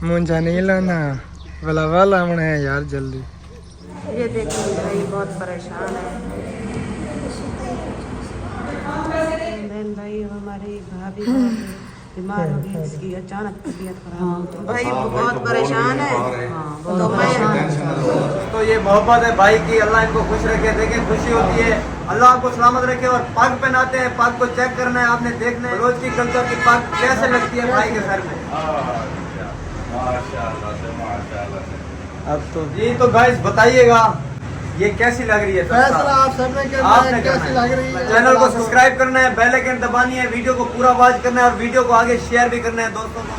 मुझे नहीं लाना वाला वाला हमने है यार जल्दी। ये देखिए भाई बहुत परेशान है बहन भाई। हमारी भाभी बीमार हो गई, इसकी अचानक तबीयत खराब भाई बहुत परेशान है। तो मैं तो ये मोहब्बत है भाई की, अल्लाह इनको खुश रखे। देखें खुशी होती है, अल्लाह आपको सलामत रखे। और पग पहनाते हैं, पग को चेक करना है, आपने देखना है रोज की कल्चर की पग कैसे लगती है भाई के सर में। अब तो जी तो गाइस बताइएगा ये कैसी लग रही है, फैसला आप सबने करना है कैसी लग रही है। चैनल को सब्सक्राइब करना है, बेल आइकन दबानी है, वीडियो को पूरा वॉच करना है और वीडियो को आगे शेयर भी करना है दोस्तों को।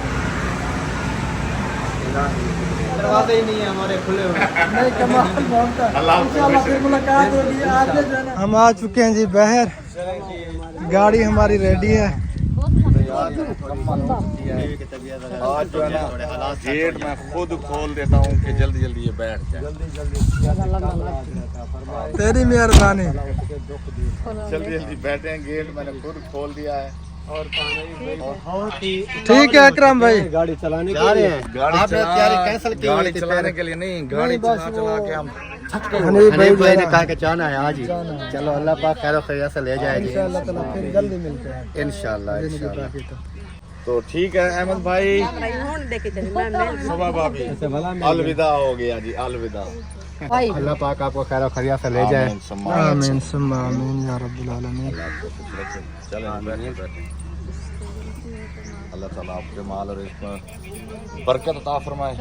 दरवाजे ही नहीं है हमारे खुले हुए। नहीं कमाल बहुत है। इंशाल्लाह फिर मुलाकात होगी आगे जाना। हम आ चुके हैं जी बाहर, गाड़ी हमारी रेडी है। आज जो है ना गेट मैं खुद खोल देता हूँ कि जल्दी जल्दी ये बैठ जाए। तेरी मेहरबानी। जल्दी जल्दी बैठे हैं, गेट मैंने खुद खोल दिया है। ठीक है अकरम भाई, गाड़ी चलाने जा रहे हैं। आपने तैयारी कैंसिल की? गाड़ी चलाने के लिए नहीं, गाड़ी चला चला के हम हनीफ भाई ने कहा कि जाना है आज ही। चलो अल्लाह पाक खैर खैरियत से ले जाए जी इंशाल्लाह ताला फिर जल्दी मिलते हैं इंशाल्लाह इंशाल्लाह। तो ठीक है अहमद भाई, सुबह भाभी अलविदा हो गया जी, अलविदा। अल्लाह पाक आपको खैर खैरियत से ले जाए। आमीन सुम्मा आमीन या रब्बुल आलमीन। चलें बैठे बैठे। अल्लाह ताला आपके माल और इसमें बरकत अता फरमाए।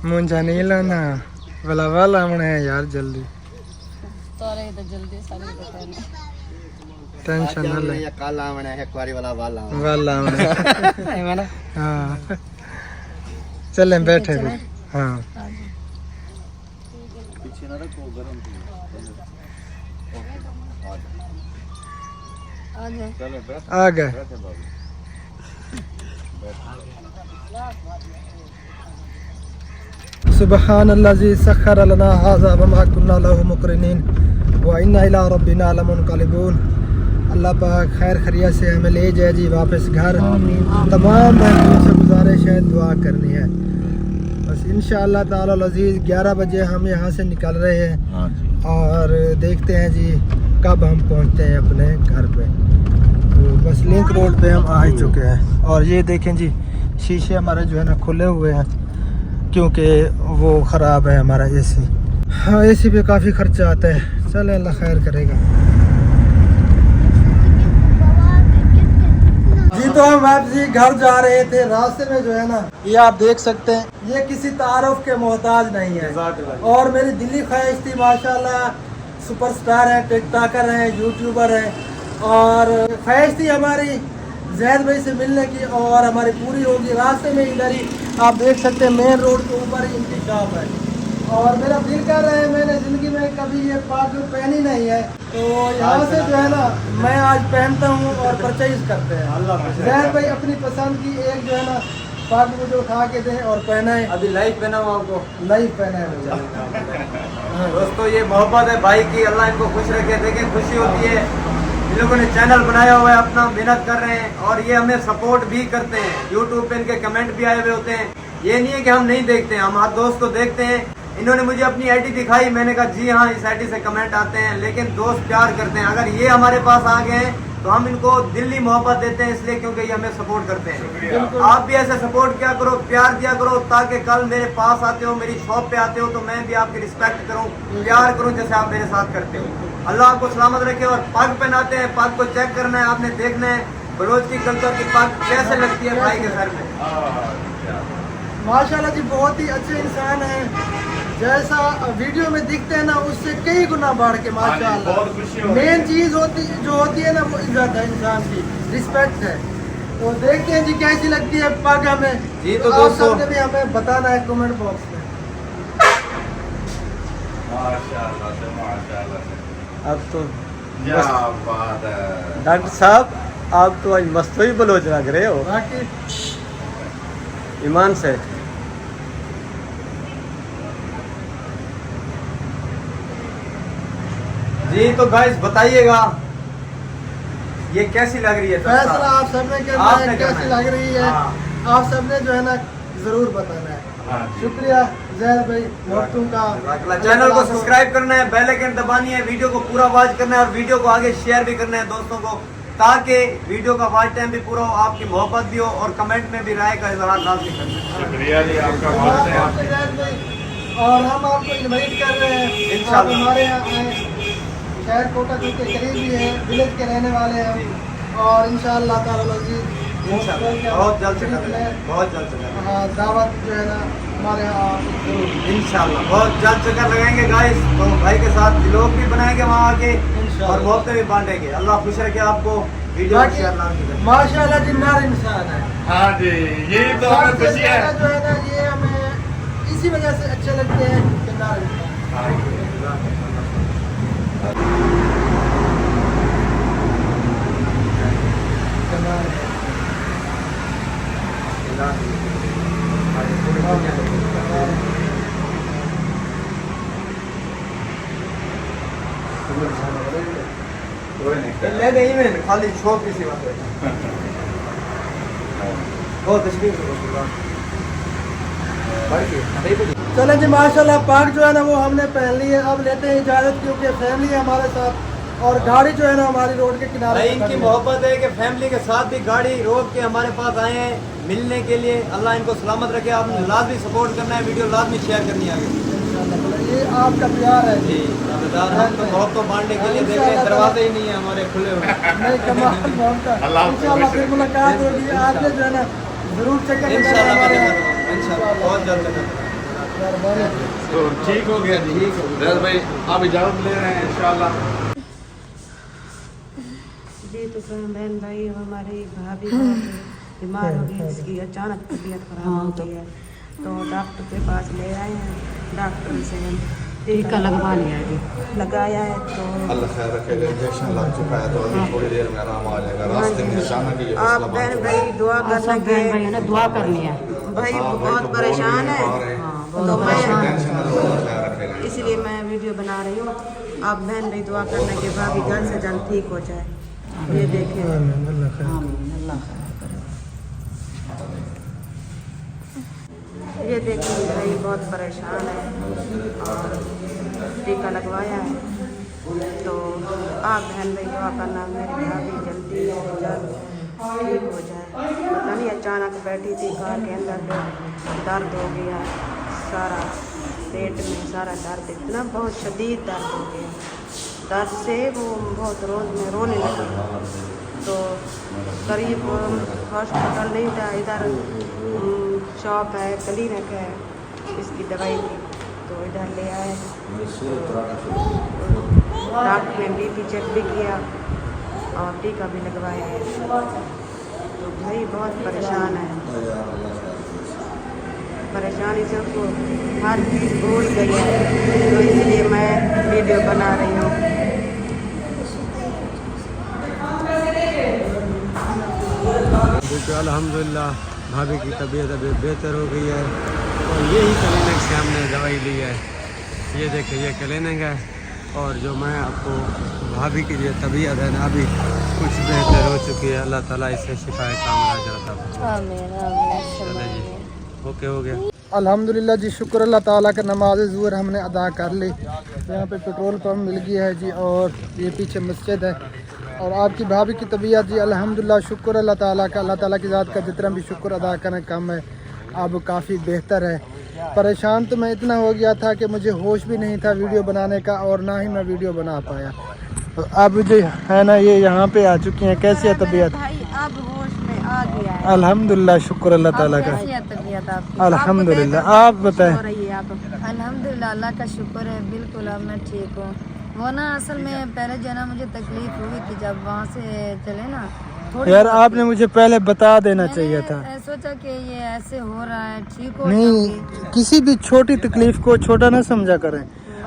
मुझे नहीं लाना वाला वाला हमने है यार जल्दी। टेंशन न ले काला आमना है क्वारी वाला वाला वाला हमने हाँ चलें बैठे भी। हाँ पीछे ना रखो, गरम चलें बैठ आ गए। बैठे भाभी। सुबहान अल्लाज़ी सख्खर लना हाज़ा वमा कुन्ना लहू मुक़रिनीन व इन्ना इला रब्बिना लमुनक़लिबून। अल्लाह पाक खैर खैरियत से हमें ले जाए जी वापस घर। तमाम बहनों से गुजारिश है दुआ करनी है बस। इंशाअल्लाह ताला अज़ीज़ 11 बजे हम यहाँ से निकल रहे हैं और देखते हैं जी कब हम पहुँचते हैं अपने घर पे। तो बस लिंक रोड पे हम आ ही चुके हैं और ये देखें जी शीशे हमारे जो है ना खुले हुए हैं क्योंकि वो ख़राब है हमारा एसी। हाँ एसी पे काफ़ी खर्चा आता है। चले अल्लाह खैर करेगा जी। तो हम वापसी घर जा रहे थे, रास्ते में जो है ना ये आप देख सकते हैं ये किसी तारुफ के मोहताज नहीं है और मेरी दिली ख्वाहिश थी माशाल्लाह सुपरस्टार है, टिकटॉकर है, यूट्यूबर है और ख्वाहिश थी हमारी जैद भाई से मिलने की और हमारी पूरी होगी। रास्ते में इधर ही आप देख सकते हैं मेन रोड के ऊपर ही इनकी शॉप है और मेरा दिल कर रहा है, मैंने ज़िंदगी में कभी ये पागल पहनी नहीं है तो यहाँ से जो है ना मैं आज पहनता हूँ और परचेज करते हैं। जैद भाई अपनी पसंद की एक जो है ना पागल मुझे उठा के दें और पहनाएं। अभी लाइव पहना हुआ आपको लाइव पहनाए दोस्तों, ये मोहब्बत है भाई की, अल्लाह इनको खुश रखे। देखें खुशी होती है, इन लोगों ने चैनल बनाया हुआ है, अपना मेहनत कर रहे हैं और ये हमें सपोर्ट भी करते हैं। यूट्यूब पे इनके कमेंट भी आए हुए होते हैं, ये नहीं है कि हम नहीं देखते हैं, हम हर दोस्त को देखते हैं। इन्होंने मुझे अपनी आईडी दिखाई, मैंने कहा जी हाँ इस आईडी से कमेंट आते हैं, लेकिन दोस्त प्यार करते हैं। अगर ये हमारे पास आ गए हैं तो हम इनको दिल्ली मोहब्बत देते हैं इसलिए क्योंकि ये हमें सपोर्ट करते हैं। आप भी ऐसे सपोर्ट किया करो, प्यार दिया करो ताकि कल मेरे पास आते हो, मेरी शॉप पे आते हो तो मैं भी आपकी रिस्पेक्ट करूँ, प्यार करूँ जैसे आप मेरे साथ करते हो। अल्लाह आपको सलामत रखे। और पग पहनाते हैं, पग को चेक करना है, आपने देखना है बलोच की कल्चर की पग कैसे लगती है भाई के सर में। माशाल्लाह जी बहुत ही अच्छे इंसान हैं, जैसा वीडियो में दिखते हैं ना उससे कई गुना बढ़ के माशाल्लाह। मेन चीज़ जो होती है ना वो इज्जत है, इंसान की रिस्पेक्ट है। तो देखते हैं जी कैसी लगती है पग हमें जी। तो दोस्तों आपने भी हमें बताना है कमेंट बॉक्स में। माशाल्लाह से माशाल्लाह से। अब तो क्या बात है डॉक्टर साहब, आप तो आज मस्त ही बलोच लग रहे हो। बाकी ईमान से। जी तो गाइस बताइएगा ये कैसी लग रही है फैसला आप सबने करना आपने है, कैसी करना है। लग रही है हाँ। आप सबने जो है ना जरूर बताना है। शुक्रिया जहर भाई मोहतुम का। चैनल को सब्सक्राइब करना है, बेल आइकन दबानी है, वीडियो को पूरा वॉच करना है और वीडियो को आगे शेयर भी करना है दोस्तों को, ताकि वीडियो का वॉच टाइम भी पूरा हो, आपकी मोहब्बत भी हो और कमेंट में भी राय का इजहार लाजमी करना है। शुक्रिया जी आपका बहुत है। और हम आपको इनवाइट कर रहे हैं, आप इंशाल्लाह। हमारे यहाँ आए। शहर कोटा के करीब ही है, विलेज के रहने वाले हैं हम। और इंशाअल्लाह ताला जी इंशाल्लाह बहुत जल्द से करेंगे, बहुत जल्द से करेंगे। हाँ दावत जो है ना हमारे यहाँ जरूर इंशाल्लाह बहुत जल्द चक्कर लगाएंगे गाइस। तो भाई के साथ व्लॉग भी बनाएंगे वहाँ आके इंशाल्लाह। और मोहब्बतें भी बांटेंगे। अल्लाह खुश रखे आपको। वीडियो को शेयर लाजमी करें। माशाल्लाह जिन्नार इंसान है। हाँ जी यही तो हमें सबसे खुशी है। ज्यादा जो है ना ये हमें इसी वजह से अच्छे लगते हैं जिन्नार इंसान। ले नहीं मैं खाली शौक किसी बात है। बहुत तशरीफ चले जी माशाल्लाह पाक जो है ना वो हमने पहन ली है। अब लेते हैं इजाज़त क्योंकि फैमिली है हमारे साथ और गाड़ी जो है ना हमारी रोड के किनारे भाई पे इनकी खड़ी है। मोहब्बत है कि फैमिली के साथ भी गाड़ी रोक के हमारे पास आए हैं मिलने के लिए। अल्लाह इनको सलामत रखे। आपने लाजमी सपोर्ट करना है, वीडियो लाजमी शेयर करनी है आगे। ये आपका प्यार है जी दावेदार हम तो मोहब्बत बांटने के लिए देख रहे हैं, दरवाजे ही नहीं है हमारे खुले हुए। नहीं कमाल मोहब्बत का। अल्लाह आपको इंशाल्लाह खुश फिर रखे। मुलाकात होगी। आपने जो है ना जरूर चक्कर लगाना इंशाल्लाह हमारे यहाँ। इंशाल्लाह बहुत जल्द चक्कर। मेहरबानी। तो ठीक हो गया जी। जहर भाई आप इजाजत ले रहे हैं इंशाल्लाह। जी तो बहन भाई हमारी भाभी बहुत बीमार हो गई, इसकी अचानक तबीयत खराब हो गई है तो डॉक्टर के पास ले आए हैं। डॉक्टर से टीका लगवा लिया है, लगाया है तो अल्लाह खैर रखे। इंजेक्शन लग चुका है तो अभी थोड़ी देर में आराम आ जाएगा। रास्ते में अचानक ही आप बहन भाई दुआ करना के दुआ करनी है। भाई बहुत परेशान है तो मैं इसलिए मैं वीडियो बना रही हूँ। आप बहन भाई दुआ करना कि भाभी जल्द से जल्द ठीक हो जाए। ये देखें ये देखिए भाई बहुत परेशान है और टीका लगवाया है तो आप बहन भाई दुआ करना मेरी भाभी जल्दी जल्द ठीक हो जाए। पता नहीं अचानक बैठी थी कार के अंदर तो दर्द हो गया सारा, पेट में सारा दर्द, इतना बहुत शदीद दर्द हो गया। दर्द से वो बहुत रोज में रोने लगी तो करीब हॉस्पिटल नहीं था, इधर शॉप है क्लिनिक है इसकी दवाई की तो इधर ले आए। डॉक्टर ने BP चेक भी किया और टीका भी लगवाया है तो भाई बहुत परेशान है। परेशानी से उसको हर चीज़ भूल गई है तो इसलिए मैं वीडियो बना रही हूँ। देखो अल्हम्दुलिल्लाह भाभी की तबीयत अभी बेहतर हो गई है और यही क्लिनिक से हमने दवाई ली है। ये देखिए ये क्लिनिक है और जो मैं आपको भाभी की जो तबीयत है ना अभी कुछ बेहतर हो चुकी है। अल्लाह ताला इससे शिफाए कामराज रखा। चलो जी ओके हो गया। अल्हम्दुलिल्लाह जी शुक्र अल्लाह ताला का। नमाज ज़ुहर हमने अदा कर ली। यहाँ पे पेट्रोल पंप मिल गया है जी और ये पीछे मस्जिद है और आपकी भाभी की तबीयत जी अल्हम्दुलिल्लाह शुक्र अल्लाह ताला का। अल्लाह ताला की ज़ात का जितना भी शुक्र अदा करना कम है, अब काफ़ी बेहतर है। परेशान तो मैं इतना हो गया था कि मुझे होश भी नहीं था वीडियो बनाने का और ना ही मैं वीडियो बना पाया। तो अब जो है ना ये यहाँ पे आ चुकी हैं। कैसी है तबीयत? भाई अब होश में आ गया है। अल्हम्दुलिल्लाह शुक्र अल्लाह ताला का। कैसी है तबीयत आपकी? अल्हम्दुलिल्लाह आप बताएं। हो रही है आप? अल्हम्दुलिल्लाह अल्लाह का शुक्र है, बिल्कुल अब मैं ठीक हूँ। वो ना असल में पहले जो है ना मुझे तकलीफ हुई थी जब वहाँ से चले ना थोड़ी यार आपने मुझे पहले बता देना चाहिए था। मैंने सोचा कि ये ऐसे हो रहा है ठीक हो नहीं जाऊंगी। किसी भी छोटी तकलीफ को छोटा ना समझा करें।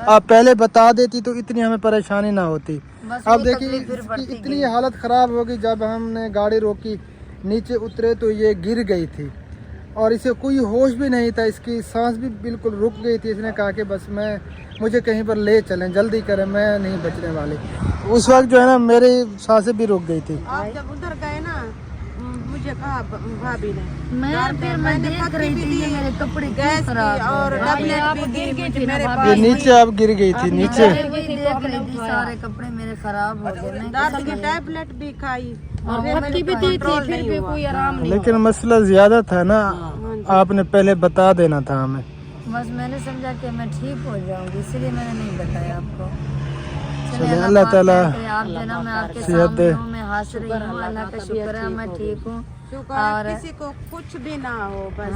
आप पहले बता देती तो इतनी हमें परेशानी ना होती। बस अब वो देखिए तकलीफ फिर इसकी बढ़ती इतनी गई। हालत ख़राब हो गई। जब हमने गाड़ी रोकी नीचे उतरे तो ये गिर गई थी और इसे कोई होश भी नहीं था, इसकी सांस भी बिल्कुल रुक गई थी। इसने कहा कि बस मुझे कहीं पर ले चलें, जल्दी करें, मैं नहीं बचने वाली। उस वक्त जो है ना मेरी सांसें भी रुक गई थी। आप जब उधर गए ना, मुझे कहा भाभी ने, मैं देख रही थी ये मेरे कपड़े गैस खराब की और टैबलेट भी गिर गई थी मेरे पास। ये नीचे अब गिर गई थी, नीचे देख रही थी सारे कपड़े मेरे खराब हो गए। दर्द की टैबलेट भी खाई और पट्टी भी दी थी, फिर भी कोई आराम नहीं। लेकिन मसला ज्यादा था ना, आपने पहले बता देना था हमें। बस मैंने समझा कि मैं ठीक हो जाऊंगी, इसलिए मैंने नहीं बताया आपको। चलिए अल्लाह ताला आप देना, मैं आपके सामने हूँ, मैं हाजिर हूँ, अल्लाह का शुक्र है मैं ठीक हूँ। और किसी को कुछ भी ना हो, बस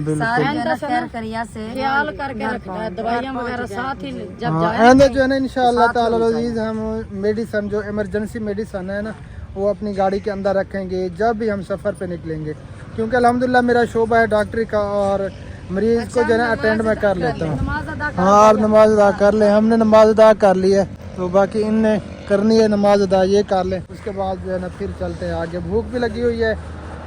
बस सारे खैर करिया से ख्याल करके रखना है, दवाइयाँ वगैरह साथ ही जब जाए जो है ना इंशाअल्लाह ताला अज़ीज़, हम मेडिसन जो इमरजेंसी मेडिसन है ना वो अपनी गाड़ी के अंदर रखेंगे जब भी हम सफ़र पे निकलेंगे, क्योंकि अल्हम्दुलिल्लाह मेरा शोबा है डॉक्टरी का और मरीज को जो है ना अटेंड मैं कर लेता हूँ। हाँ आप नमाज अदा कर लें, हमने नमाज अदा कर ली है, तो बाकी इनने करनी है नमाज अदा, ये कर लें। उसके बाद जो है ना फिर चलते हैं आगे, भूख भी लगी हुई है,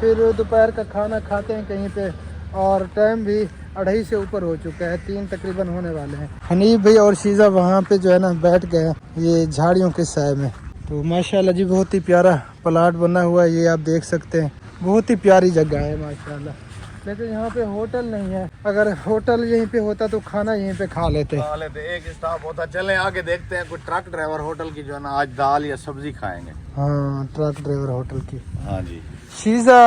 फिर दोपहर का खाना खाते हैं कहीं पे, और टाइम भी 2:30 से ऊपर हो चुका है, 3 तकरीबन होने वाले हैं। हनीफ भाई और शीज़ा वहाँ पे जो है ना बैठ गए हैं ये झाड़ियों के साए में। तो माशाल्लाह जी बहुत ही प्यारा प्लाट बना हुआ है, ये आप देख सकते हैं, बहुत ही प्यारी जगह है माशाल्लाह। लेकिन यहाँ पे होटल नहीं है, अगर होटल यहीं पे होता तो खाना यहीं पे खा लेते। एक स्टॉप होता। चलें आगे देखते हैं, कोई ट्रक ड्राइवर होटल की जो है ना आज दाल या सब्जी खाएंगे। हाँ ट्रक ड्राइवर होटल की। हाँ जी। शीज़ा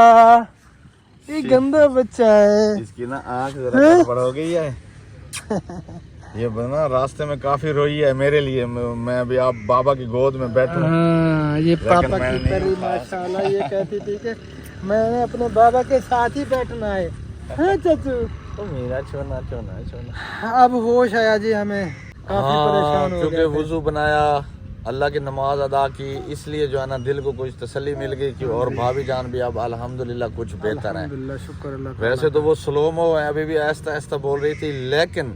ये गंदा बच्चा है, इसकी ना आँख जरा गड़बड़ हो गई है। ये बना रास्ते में काफी रोई है मेरे लिए, मैं अभी आप बाबा की गोद में बैठूं। हाँ ये पापा की परी माशाल्लाह, ये कहती थी कि मैंने अपने बाबा के साथ ही बैठना है। हाँ चाचू तो मेरा छोना छोना छोना। अब होश आया जी हमें, काफी परेशान हो गए क्योंकि वुजू बनाया, अल्लाह की नमाज अदा की, इसलिए जो है ना दिल को कुछ तसल्ली मिल गई कि और भाभी जान भी अब अल्हम्दुलिल्लाह कुछ बेहतर है। शुक्र अल्लाह। वैसे तो वो स्लोमो है, अभी भी आहिस्ता आहिस्ता बोल रही थी, लेकिन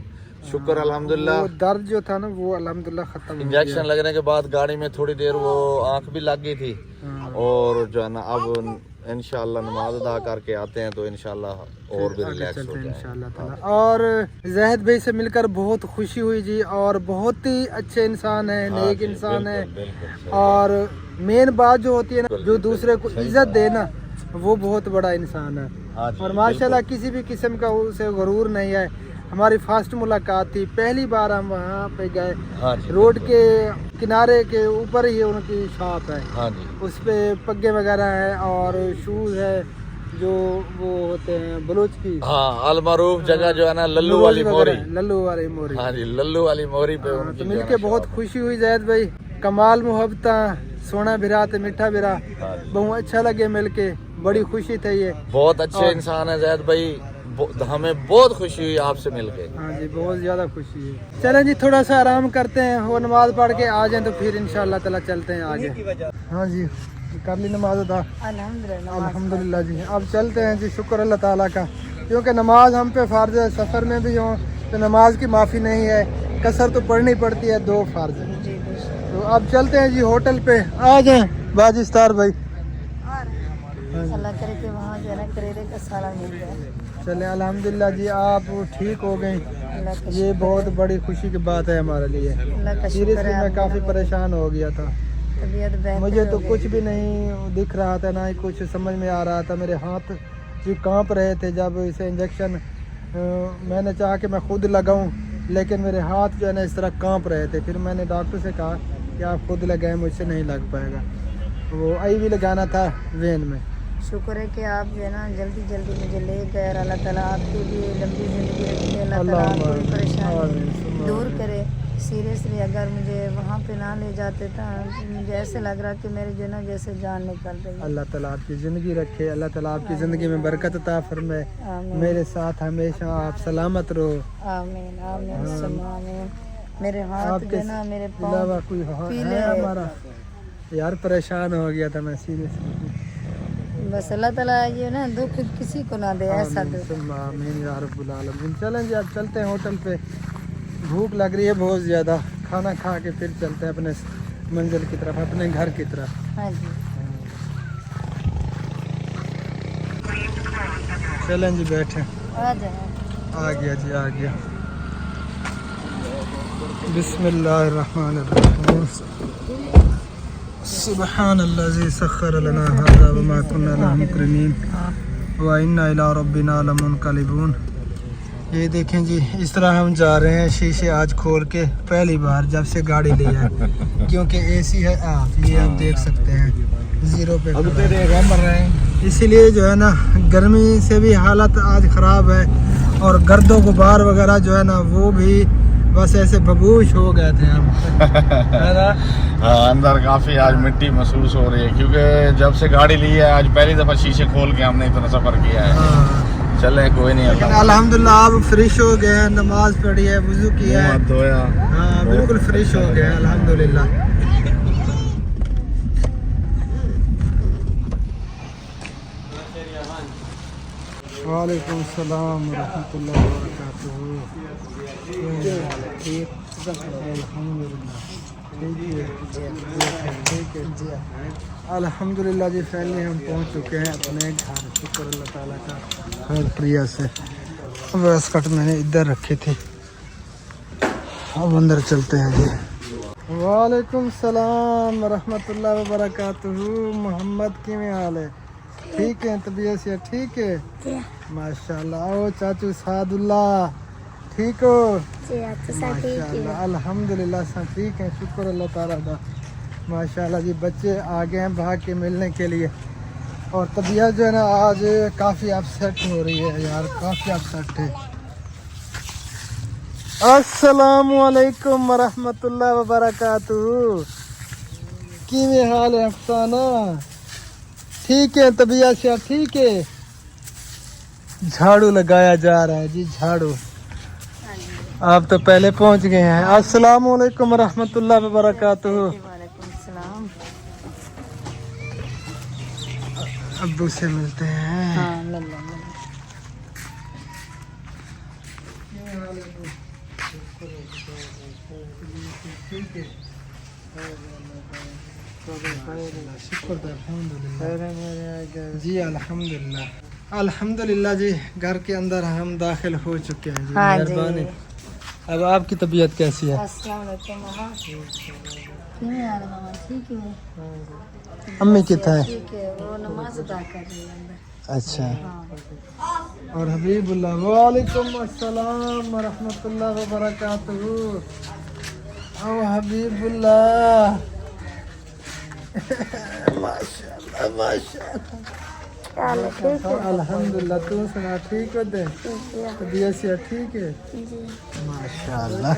शुक्र अल्हम्दुलिल्लाह वो दर्द जो था ना वो अल्हम्दुलिल्लाह खत्म हो गया। इंजेक्शन लगने के बाद गाड़ी में थोड़ी देर वो आंख भी लग गई थी, और जो है ना अब इंशाल्लाह नमाज अदा करके आते हैं तो इंशाल्लाह और भी रिलैक्स हो जाए इंशाल्लाह ताला। और ज़ाहिद भाई से मिलकर बहुत खुशी हुई जी, और बहुत ही अच्छे इंसान है, नेक इंसान है, और मेन बात जो होती है ना, जो दूसरे को इज्जत देना, वो बहुत बड़ा इंसान है। और माशाल्लाह किसी भी किस्म का उसे गुरूर नहीं है। हमारी फर्स्ट मुलाकात थी, पहली बार हम वहाँ पे गए, रोड के किनारे के ऊपर ही उनकी शॉप है। हाँ जी। उस पे पग्गे वगैरह है और शूज है जो वो होते हैं बलूच की। हाँ अलमारूफ जगह जो है ना लल्लू वाली मोरी। लल्लू वाली मोरी। हाँ जी लल्लू वाली मोरी पे तो मिलके बहुत खुशी हुई ज़ाहिद भाई, कमाल मोहब्बत, सोना बिरा ते मीठा बिरा, बहुत अच्छा लगे मिलके, बड़ी खुशी थी। ये बहुत अच्छे इंसान है ज़ाहिद भाई, हमें बहुत खुशी हुई आपसे मिलके। हाँ जी बहुत ज़्यादा खुशी है। चलें जी थोड़ा सा आराम करते हैं, वो नमाज पढ़ के आ जाएं तो फिर इंशाल्लाह ताला चलते हैं आगे। हाँ जी कर ली नमाज अदा अल्हम्दुलिल्लाह जी। अब चलते हैं जी, शुक्र अल्लाह ताला का, क्योंकि नमाज हम पे फ़र्ज है, सफ़र में भी हों तो नमाज की माफ़ी नहीं है, कसर तो पढ़नी पड़ती है, 2 फ़र्ज है। तो अब चलते हैं जी होटल पे, आ जाएँ बाजिस्तार भाई। अल्लाह करे कि वहाँ जो है ना करेले का साला मिल जाए। चले अल्हम्दुलिल्लाह जी आप ठीक हो गई, ये बहुत बड़ी खुशी की बात है हमारे लिए। सीरियसली मैं काफ़ी परेशान हो गया था, मुझे तो कुछ भी नहीं दिख रहा था, ना ही कुछ समझ में आ रहा था, मेरे हाथ भी कांप रहे थे जब इसे इंजेक्शन मैंने चाहा कि मैं खुद लगाऊं, लेकिन मेरे हाथ जो है ना इस तरह कांप रहे थे। फिर मैंने डॉक्टर से कहा कि आप खुद लगाएं, मुझसे नहीं लग पाएगा, वो IV लगाना था वेन में। शुक्र है कि आप जो है ना जल्दी जल्दी मुझे ले गए, और अल्लाह ताला आपके लिए लंबी ज़िंदगी रखे, अल्लाह ताला आपकी परेशानी दूर करे। सीरियसली अगर मुझे वहाँ पे ना ले जाते तो मुझे ऐसे लग रहा कि मेरे जो ना जैसे जान निकल रही। अल्लाह ताला आपकी ज़िंदगी रखे, अल्लाह ताला आपकी ज़िंदगी में बरकत अता फरमाए, मेरे साथ हमेशा आप सलामत रहो। आमीन आमीन आमीन। मेरे हाथ जो ना मेरे अलावा कोई है हमारा यार, परेशान हो गया था मैं सीरियसली। बस अल्लाह ताला ये ना दुख किसी को ना दे, ऐसा दुख। आमीन या रब्बुल आलमीन। चलें जी अब चलते हैं होटल पे, भूख लग रही है बहुत ज़्यादा, खाना खा के फिर चलते हैं अपने मंजिल की तरफ, अपने घर की तरफ। हाँ जी। चलें जी बैठे। आ जाए। आ गया जी आ गया। बिस्मिल्लाहिर्रहमानिर्रहीम। सुब्हानल्लाज़ी सख्खर लना हाज़ा व मा कुन्ना लहु मुक़रिनीन व इन्ना इला रब्बिना लमुनक़लिबून। ये देखें जी, इस तरह हम जा रहे हैं शीशे आज खोल के, पहली बार जब से गाड़ी ली है, क्योंकि एसी है। ये आप देख सकते हैं 0 पे मर रहे हैं, इसीलिए जो है ना गर्मी से भी हालत आज ख़राब है, और गर्दो गुबार वगैरह जो है ना वो भी बस ऐसे बबूश हो गए थे हम। है ना? हाँ, अंदर काफ़ी आज मिट्टी महसूस हो रही है, क्योंकि जब से गाड़ी ली है आज पहली दफ़ा शीशे खोल के हमने इतना सफ़र किया है। हाँ। चले कोई नहीं, अल्हम्दुलिल्लाह आप फ्रेश हो गए हैं, नमाज पढ़ी है, वुज़ू किया है, धोया। हाँ बिल्कुल फ्रेश हो गए हैं अल्हम्दुलिल्लाह। वालेकुम सलाम रहमतुल्लाहि व बरकातुहू। ठीक अल्हम्दुलिल्लाह ठीक है अल्हम्दुलिल्लाह जी। फाइनली हम पहुंच चुके हैं अपने घर, शुक्र अल्लाह ताला का खैर प्रिया से। वैस कट मैंने इधर रखे थे, अब अंदर चलते हैं जी। वालेकुम सलाम रहमतुल्लाहि व बरकातुहू। मोहम्मद की में हाल है? ठीक है, तबीयत से ठीक है माशाल्लाह। ओ चाचू सादुल्लाह ठीक हो? माशाल्लाह अल्हम्दुलिल्लाह सब ठीक है, शुक्र अल्लाह ताला का माशाल्लाह जी। बच्चे आ गए हैं भाग के मिलने के लिए, और तबीयत जो है ना आज काफ़ी अपसेट हो रही है यार, काफ़ी अपसेट है। अस्सलामु अलैकुम रहमतुल्लाहि व बरकातुहू। की में हाल है अफसाना? ठीक है, तबीयत से ठीक है। झाड़ू लगाया जा रहा है जी, झाड़ू। आप तो पहले पहुंच गए हैं। अस्सलामु अलैकुम रहमतुल्लाहि व बरकातुहू। वालेकुम सलाम। अब्बू से मिलते हैं। हाँ लल्ला जी अल्हम्दुलिल्लाह अल्हम्दुलिल्लाह जी। घर के अंदर हम दाखिल हो चुके हैं जी। हाँ जी। मेहरबानी। अब आपकी तबीयत कैसी है? अस्सलाम वालेकुम मामा। किਵੇਂ हाल है मामा? ठीक है। अम्मी कितना है? ठीक है, वो नमाज अदा कर रही है अंदर। अच्छा। हाँ। और हबीबुल्लाह वालेकुम अस्सलाम व रहमतुल्लाहि व बरकातुहू। ओ हबीबुल्लाह माशाल्लाह माशाल्लाह अल्हम्दुलिल्लाह। तू सुना ठीक हो? दे तबीयत से ठीक है माशाल्लाह।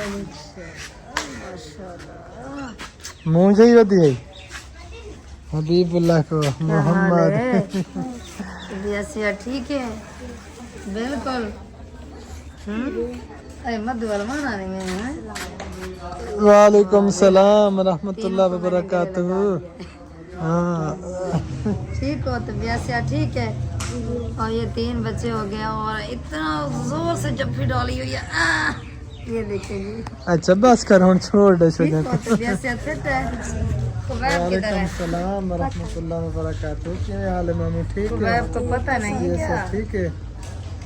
मुँह ही होती है हबीबुल्लाह को मोहम्मद। तबीयत ठीक है बिल्कुल। मधु वाला में है। वालेकुम सलाम रहमतुल्लाहि व बरकातुहू। हाँ ठीक हो? तबीयत से ठीक है। और ये 3 बच्चे हो गए, और इतना जोर से जफ्फी डाली हुई है। ये देखिए। अच्छा बस कर, हम छोड़ दे ठीक हो? तबीयत से फिट है। वालेकुम सलाम रहमतुल्लाहि व बरकातुहू। क्या हाल है मामू? ठीक है? कुबैब तो पता नहीं ये क्या? सब ठीक है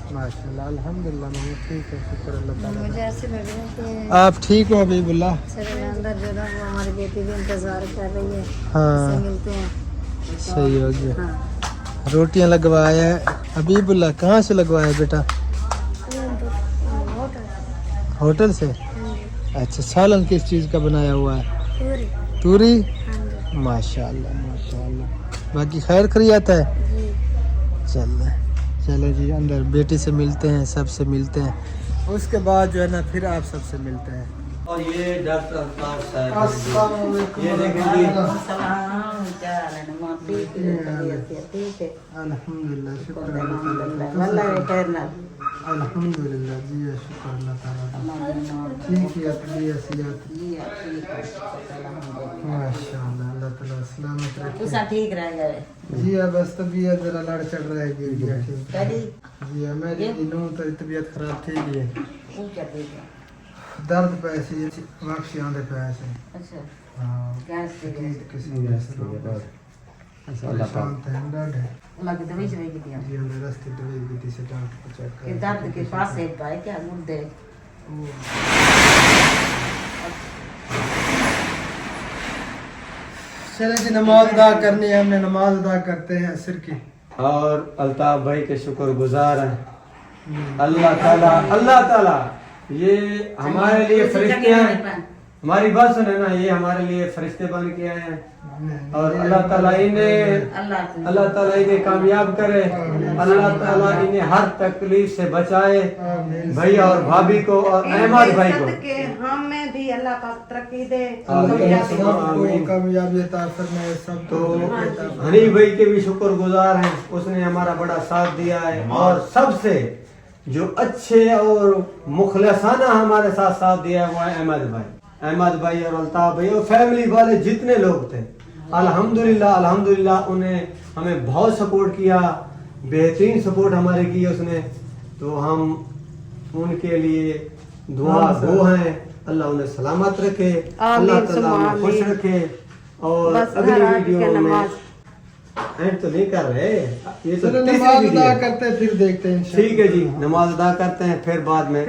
माशाल्लाह अल्हम्दुलिल्लाह मामू ठीक है, शुक्र अल्लाह ताला मुझे का। ऐसे लग रहा है कि आप ठीक हो हबीबुल्लाह? चले अंदर जो ना वो हमारी बेटी भी इंतजार कर रही है। हाँ। उससे मिलते हैं। सही हो गया। हाँ। रोटियां लगवाया है हबीबुल्लाह। कहाँ से लगवाया बेटा? होटल से। अच्छा, सालन किस चीज़ का बनाया हुआ है? तूरी। माशाल्लाह माशाल्लाह। बाकी खैर खैरियत है? चलो जी अंदर बेटी से मिलते हैं, सबसे मिलते हैं, उसके बाद जो है ना फिर आप सबसे मिलते हैं। और ये डॉक्टर अल्ताफ साहब, अस्सलाम वालेकुम। ये देखें ठीक है अल्हम्दुलिल्लाह शुक्र अल्हम्दुलिल्लाह जी शुक्र अल्लाह ताला। ठीक है तबीयत माशाल्लाह अल्लाह ताला सलामत रखे। ठीक रहेगा जी बस तबीयत जरा लड़ चढ़ रहेगी जी। मेरी दिनों तो तबीयत खराब थी जी, दर्द पैसे वापसी आंदे पैसे। अच्छा हाँ गैस किसी वजह से शांत है, डर है अल्लाह की दवाई शवाई की दिया जी। हमें रास्ते दवाई भी थी से डॉक्टर को चेक कि कर दर्द के पास है भाई क्या मुर्दे चले जी, नमाज अदा करनी है, हमने नमाज अदा करते हैं असर की। और अल्ताफ भाई के शुक्रगुजार हैं। अल्लाह ताला ये हमारे लिए फरिश्ते हैं। हमारी बात सुने ना, ये हमारे लिए फरिश्ते बन के आए हैं और अल्लाह ताला इन्हें कामयाब करे, अल्लाह ताला इन्हें हर तकलीफ से बचाए, भैया और भाभी को और अहमद भाई को। हमें भी अल्लाह पाक तरक्की दे। कामयाबी अता फरमाए सब। तो हनी भाई के भी शुक्रगुजार हैं, उसने हमारा बड़ा साथ दिया है। और सबसे जो अच्छे और मुखलसाना हमारे साथ दिया है वो है अहमद भाई और अल्ताफ भाई और फैमिली वाले जितने लोग थे। अल्हम्दुलिल्लाह उन्हें हमें बहुत सपोर्ट किया, बेहतरीन सपोर्ट हमारे की उसने। तो हम उनके लिए दुआ गो हैं, अल्लाह उन्हें सलामत रखे, अल्लाह ताला उन्हें खुश रखे। और अगली वीडियो में एंड तो नहीं कर रहे, ये तो नमाज अदा करते हैं फिर देखते हैं। ठीक है जी, नमाज अदा करते हैं फिर बाद में